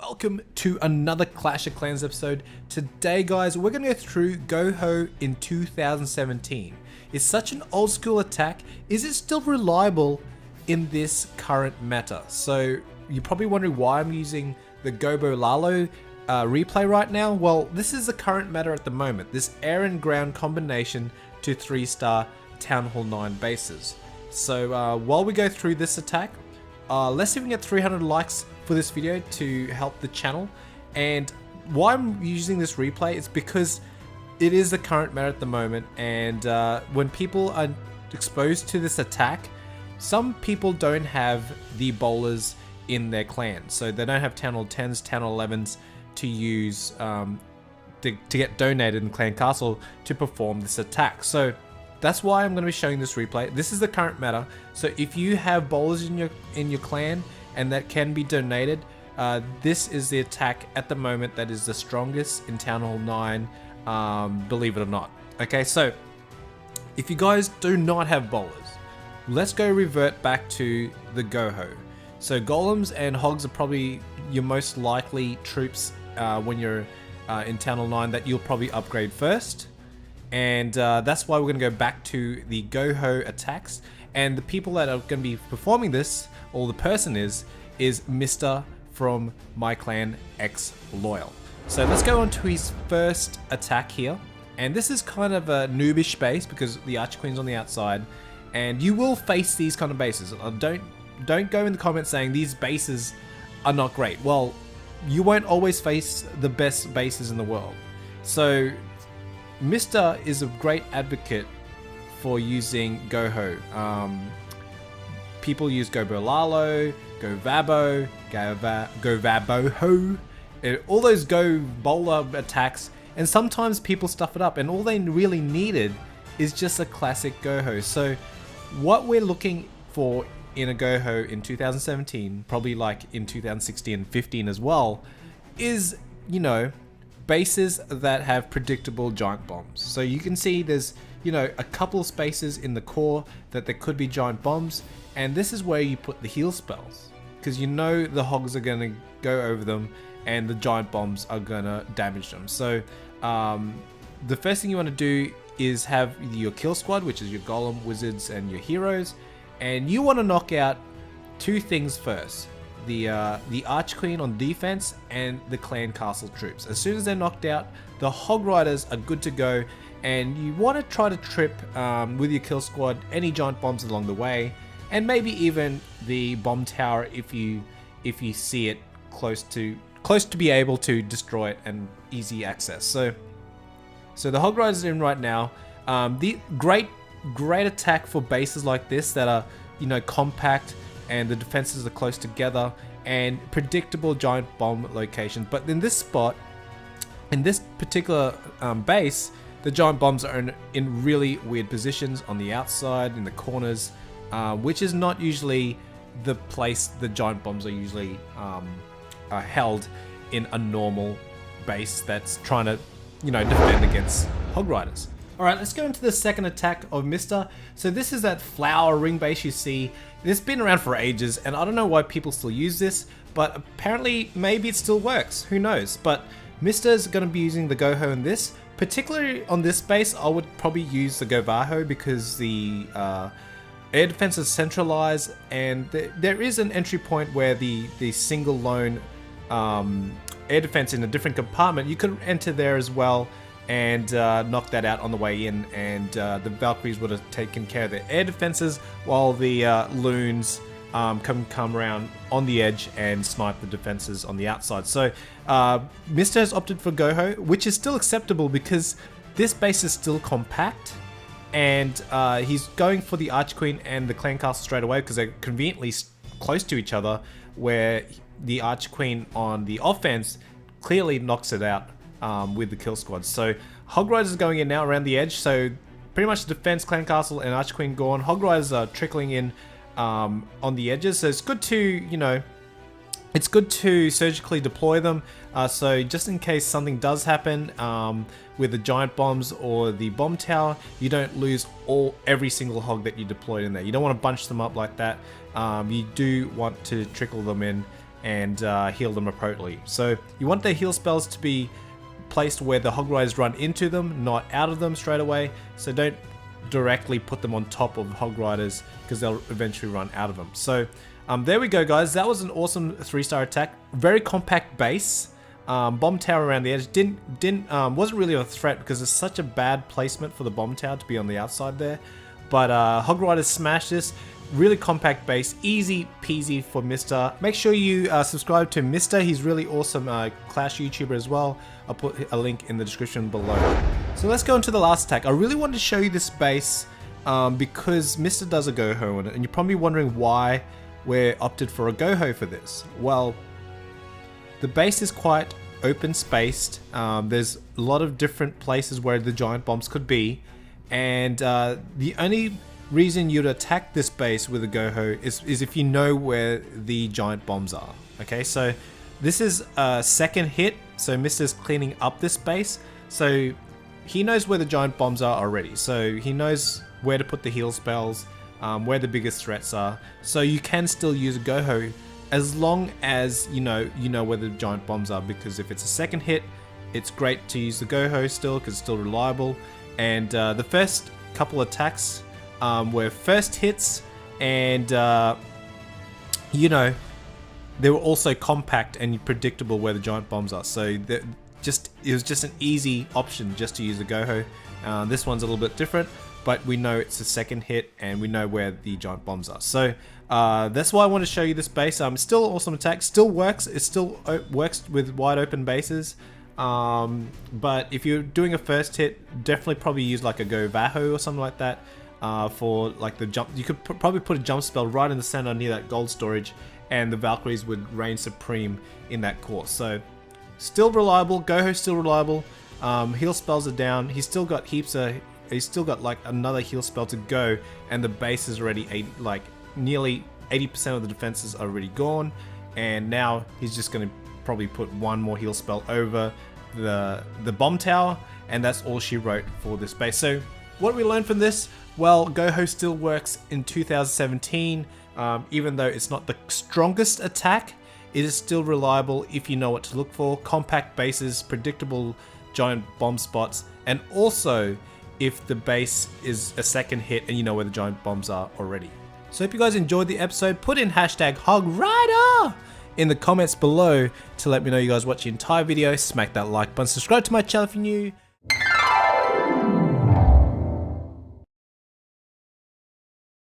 welcome to another Clash of Clans episode. Today guys, we're going to go through GOHO in 2017. It's such an old school attack, is it still reliable in this current meta? So you're probably wondering why I'm using the Gobo Lalo replay right now. Well, this is the current meta at the moment, this air and ground combination to 3-star Town Hall 9 bases. So while we go through this attack, let's see if we can get 300 likes for this video to help the channel. And why I'm using this replay is because it is the current meta at the moment, and when people are exposed to this attack, some people don't have the bowlers in their clan, so they don't have Town Hall 10s, Town Hall 11s to use to get donated in Clan Castle to perform this attack. So that's why I'm going to be showing this replay. This is the current meta, so if you have bowlers in your clan and that can be donated, this is the attack at the moment that is the strongest in Town Hall 9, believe it or not. Okay, so if you guys do not have bowlers, let's go revert back to the GOHO. So golems and hogs are probably your most likely troops when you're in Town Hall 9 that you'll probably upgrade first. And that's why we're going to go back to the GOHO attacks, and the people that are going to be performing this, or the person is Mr. from my clan X Loyal. So let's go on to his first attack here, and this is kind of a noobish base because the Archqueen's on the outside, and you will face these kind of bases. Don't go in the comments saying these bases are not great. Well, you won't always face the best bases in the world. So Mr. is a great advocate for using GOHO. People use Gobo Lalo, Go Vabo, Go Vaboho, all those Go bowler attacks, and sometimes people stuff it up, and all they really needed is just a classic GOHO. So what we're looking for in a GOHO in 2017, probably like in 2016 and 15 as well, is, you know, bases that have predictable giant bombs. So you can see there's, you know, a couple of spaces in the core that there could be giant bombs, and this is where you put the heal spells, because you know the hogs are going to go over them and the giant bombs are going to damage them. So the first thing you want to do is have your kill squad, which is your golem, wizards, and your heroes, and you want to knock out two things first: the Archqueen on defense and the Clan Castle troops. As soon as they're knocked out, the Hog Riders are good to go, and you want to try to trip with your kill squad any giant bombs along the way, and maybe even the bomb tower if you see it close to be able to destroy it and easy access. So the Hog Riders are in right now. The great attack for bases like this that are, you know, compact and the defenses are close together and predictable giant bomb locations. But in this spot, in this particular base, the giant bombs are in really weird positions on the outside, in the corners, which is not usually the place the giant bombs are usually held in a normal base that's trying to, you know, defend against Hog Riders. Alright, let's go into the second attack of Mr. So this is that flower ring base you see. It's been around for ages, and I don't know why people still use this, but apparently maybe it still works, who knows. But Mr. is going to be using the GOHO in this. Particularly on this base, I would probably use the GOVAHO because the air defense is centralized, and there is an entry point where the single lone air defense in a different compartment, you could enter there as well and knock that out on the way in, and the Valkyries would have taken care of their air defenses while the loons come around on the edge and snipe the defenses on the outside. So Mr. has opted for GOHO, which is still acceptable because this base is still compact, and he's going for the Archqueen and the Clan Castle straight away because they're conveniently close to each other, where the Archqueen on the offense clearly knocks it out with the kill squad. So Hog Riders is going in now around the edge, so pretty much defense, Clan Castle, and Archqueen gone. Hog Riders are trickling in on the edges, so it's good to, you know, it's good to surgically deploy them, so just in case something does happen with the giant bombs or the bomb tower, you don't lose every single hog that you deployed in there. You don't want to bunch them up like that. You do want to trickle them in and heal them appropriately. So you want their heal spells to be placed where the Hog Riders run into them, not out of them straight away. So don't directly put them on top of Hog Riders because they'll eventually run out of them. So there we go, guys. That was an awesome 3-star attack. Very compact base. Bomb tower around the edge wasn't really a threat because it's such a bad placement for the bomb tower to be on the outside there. But Hog Riders smashed this. Really compact base, easy peasy for Mr. Make sure you subscribe to Mr. He's really awesome Clash YouTuber as well. I'll put a link in the description below. So let's go into the last attack. I really wanted to show you this base because Mr. does a GOHO on it, and you're probably wondering why we're opted for a GOHO for this. Well, the base is quite open spaced. There's a lot of different places where the giant bombs could be, and the only reason you'd attack this base with a GOHO is if you know where the giant bombs are. Okay, so this is a second hit, so Mr's cleaning up this base, so he knows where the giant bombs are already, so he knows where to put the heal spells, where the biggest threats are, so you can still use a GOHO as long as you know where the giant bombs are, because if it's a second hit, it's great to use the GOHO still because it's still reliable. And the first couple attacks were first hits, and they were also compact and predictable where the giant bombs are. So it was just an easy option just to use the GOHO. This one's a little bit different, but we know it's a second hit and we know where the giant bombs are. So that's why I want to show you this base. Still awesome attack, still works. It still works with wide open bases. But if you're doing a first hit, definitely probably use like a GOHO or something like that. For like the jump, you could probably put a jump spell right in the center near that gold storage, and the Valkyries would reign supreme in that course. So still reliable, GOHO still reliable. Heal spells are down. He's still got he's still got like another heal spell to go, and the base is already nearly 80% of the defenses are already gone, and now he's just going to probably put one more heal spell over the bomb tower, and that's all she wrote for this base. So what we learned from this? Well, GOHO still works in 2017, even though it's not the strongest attack. It is still reliable if you know what to look for. Compact bases, predictable giant bomb spots, and also if the base is a second hit and you know where the giant bombs are already. So if you guys enjoyed the episode, put in hashtag HogRider in the comments below to let me know you guys watched the entire video. Smack that like button, subscribe to my channel if you're new.